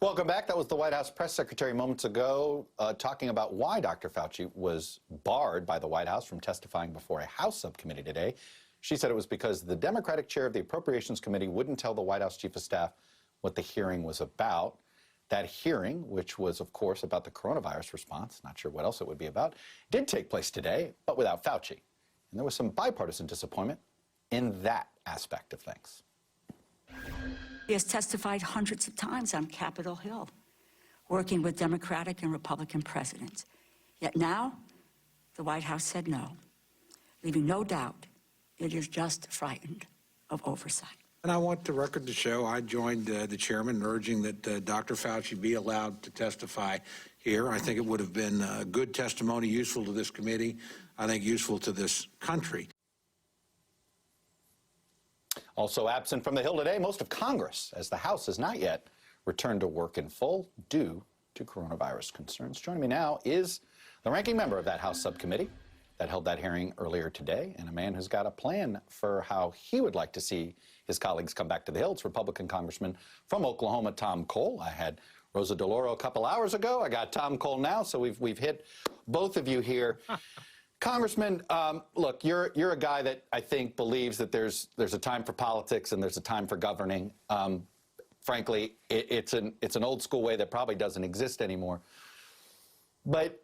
Welcome back. That was the White House press secretary moments ago talking about why Dr. Fauci was barred by the White House from testifying before a House subcommittee today. She said it was because the Democratic chair of the Appropriations Committee wouldn't tell the White House chief of staff what the hearing was about. That hearing, which was, of course, about the coronavirus response, not sure what else it would be about, did take place today, but without Fauci. And there was some bipartisan disappointment in that aspect of things. He has testified hundreds of times on Capitol Hill, working with Democratic and Republican presidents. Yet now, the White House said no, leaving no doubt it is just frightened of oversight. And I want the record to show I joined the chairman in urging that Dr. Fauci be allowed to testify here. I think it would have been good testimony, useful to this committee, I think useful to this country. Also absent from the Hill today, most of Congress, as the House has not yet returned to work in full due to coronavirus concerns. Joining me now is the ranking member of that House subcommittee that held that hearing earlier today, and a man who's got a plan for how he would like to see his colleagues come back to the Hill. It's Republican Congressman from Oklahoma, Tom Cole. I had Rosa DeLauro a couple hours ago. I got Tom Cole now, so we've hit both of you here. Congressman, look, you're a guy that I think believes that there's a time for politics and there's a time for governing. Frankly, it's an old school way that probably doesn't exist anymore. But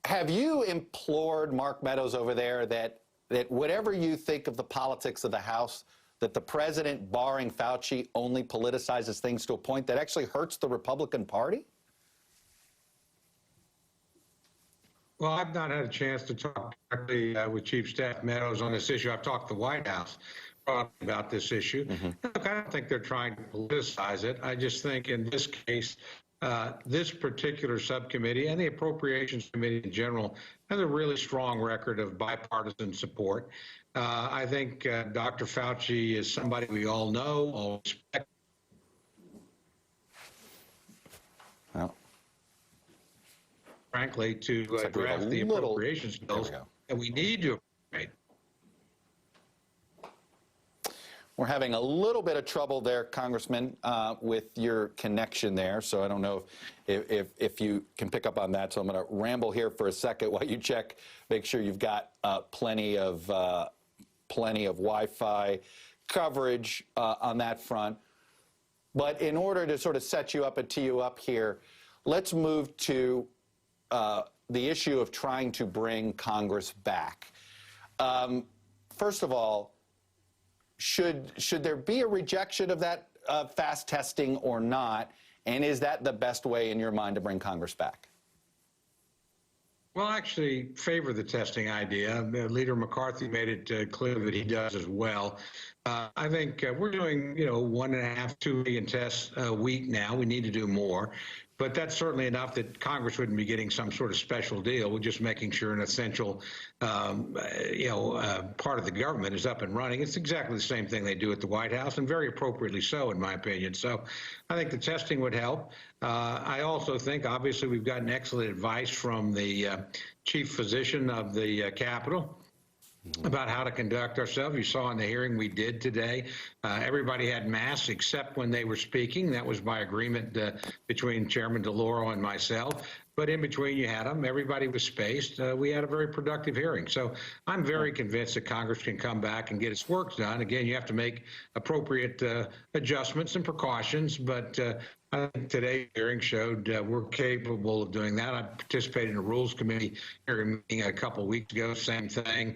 have you implored Mark Meadows over there that whatever you think of the politics of the House, that the president, barring Fauci, only politicizes things to a point that actually hurts the Republican Party? Well, I've not had a chance to talk directly with Chief Staff Meadows on this issue. I've talked to the White House about this issue. Look, I don't think they're trying to politicize it. I just think in this case, this particular subcommittee and the Appropriations Committee in general has a really strong record of bipartisan support. I think Dr. Fauci is somebody we all know, all respect. Well, frankly, to draft the appropriations bills that we need to appropriate. We're having a little bit of trouble there, Congressman, with your connection there. So I don't know if you can pick up on that. So I'm going to ramble here for a second while you check, make sure you've got plenty of Wi-Fi coverage on that front. But in order to sort of set you up and tee you up here, let's move to the issue of trying to bring Congress back. First of all, should there be a rejection of that fast testing or not? And is that the best way in your mind to bring Congress back? Well, I actually favor the testing idea. Leader McCarthy made it clear that he does as well. I think we're doing, 1.5, 2 million tests a week now. We need to do more. But that's certainly enough that Congress wouldn't be getting some sort of special deal. We're just making sure an essential, part of the government is up and running. It's exactly the same thing they do at the White House, and very appropriately so, in my opinion. So I think the testing would help. I also think, obviously, we've gotten excellent advice from the chief physician of the Capitol about how to conduct ourselves. You saw in the hearing we did today, everybody had masks except when they were speaking. That was by agreement between Chairman DeLauro and myself. But in between you had them. Everybody was spaced. We had a very productive hearing. So I'm very convinced that Congress can come back and get its work done. Again, you have to make appropriate adjustments and precautions, but I think today's hearing showed we're capable of doing that. I participated in a Rules Committee hearing meeting a couple of weeks ago, same thing.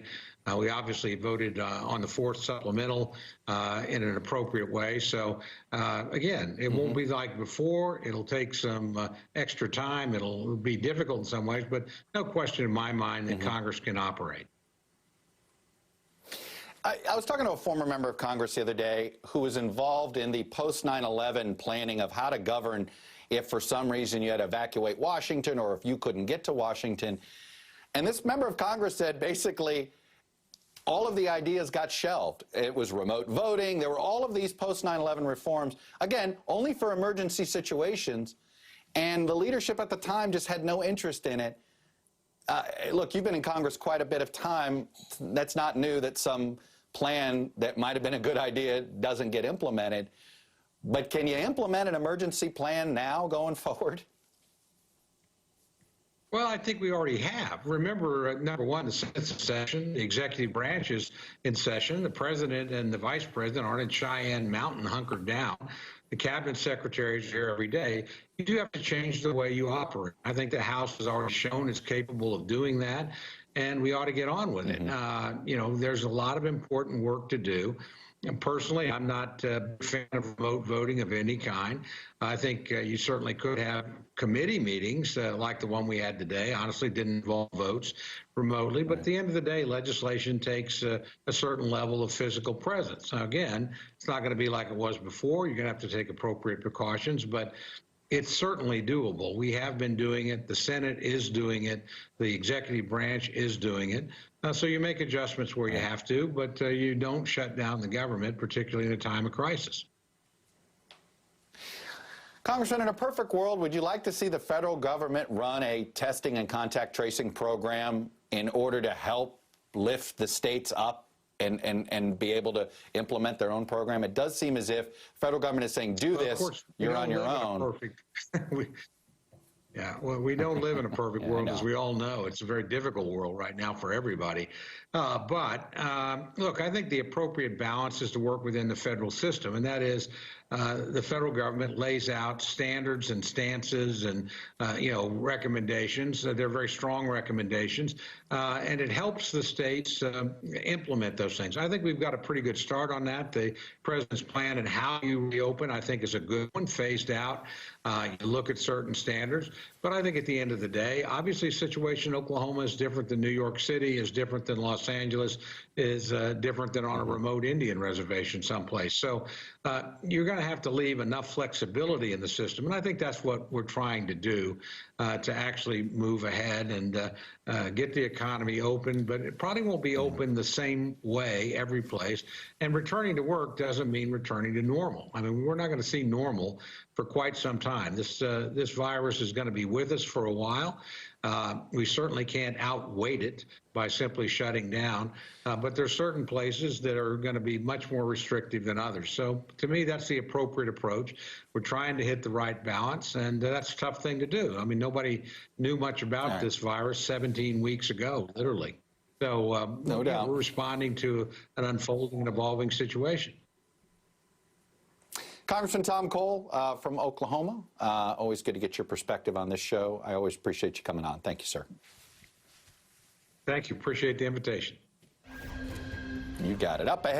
We obviously voted on the fourth supplemental in an appropriate way. So, again, it won't be like before. It'll take some extra time. It'll be difficult in some ways, but no question in my mind that Congress can operate. I was talking to a former member of Congress the other day who was involved in the post-9/11 planning of how to govern if for some reason you had to evacuate Washington or if you couldn't get to Washington. And this member of Congress said basically all of the ideas got shelved. It was remote voting. There were all of these post-9/11 reforms, again, only for emergency situations. And the leadership at the time just had no interest in it. Look, you've been in Congress quite a bit of time. That's not new that some plan that might have been a good idea doesn't get implemented. But can you implement an emergency plan now going forward? Well, I think we already have. Remember, number one, the Senate's in session, the executive branch is in session. The president and the vice president aren't in Cheyenne Mountain hunkered down. The cabinet secretary is here every day. You do have to change the way you operate. I think the House has already shown it's capable of doing that, and we ought to get on with it. You know, there's a lot of important work to do. And personally, I'm not a fan of remote voting of any kind. I think you certainly could have committee meetings like the one we had today. Honestly, didn't involve votes remotely. But at the end of the day, legislation takes a certain level of physical presence. Now, again, it's not going to be like it was before. You're going to have to take appropriate precautions. But it's certainly doable. We have been doing it. The Senate is doing it. The executive branch is doing it. So you make adjustments where you have to, but you don't shut down the government, particularly in a time of crisis. Congressman, in a perfect world, would you like to see the federal government run a testing and contact tracing program in order to help lift the states up and be able to implement their own program? It does seem as if the federal government is saying, do this, you're on your own. Yeah, well, we don't live in a perfect world, as we all know. It's a very difficult world right now for everybody. But look, I think the appropriate balance is to work within the federal system, and that is the federal government lays out standards and stances and, you know, recommendations. They're very strong recommendations, and it helps the states implement those things. I think we've got a pretty good start on that. The president's plan and how you reopen, I think, is a good one, phased out. You look at certain standards. But I think at the end of the day, obviously, the situation in Oklahoma is different than New York City, is different than Los Angeles, is different than on a remote Indian reservation someplace. So you're going to have to leave enough flexibility in the system. And I think that's what we're trying to do to actually move ahead and get the economy open. But it probably won't be open the same way every place. And returning to work doesn't mean returning to normal. I mean, we're not going to see normal for quite some time. This virus is going to be with us for a while. We certainly can't outwait it by simply shutting down, but there's certain places that are going to be much more restrictive than others. So to me, that's the appropriate approach. We're trying to hit the right balance, and that's a tough thing to do. I mean, nobody knew much about this virus 17 weeks ago, literally. So no doubt. We're responding to an unfolding and evolving situation. Congressman Tom Cole from Oklahoma, always good to get your perspective on this show. I always appreciate you coming on. Thank you, sir. Thank you. Appreciate the invitation. You got it. Up ahead.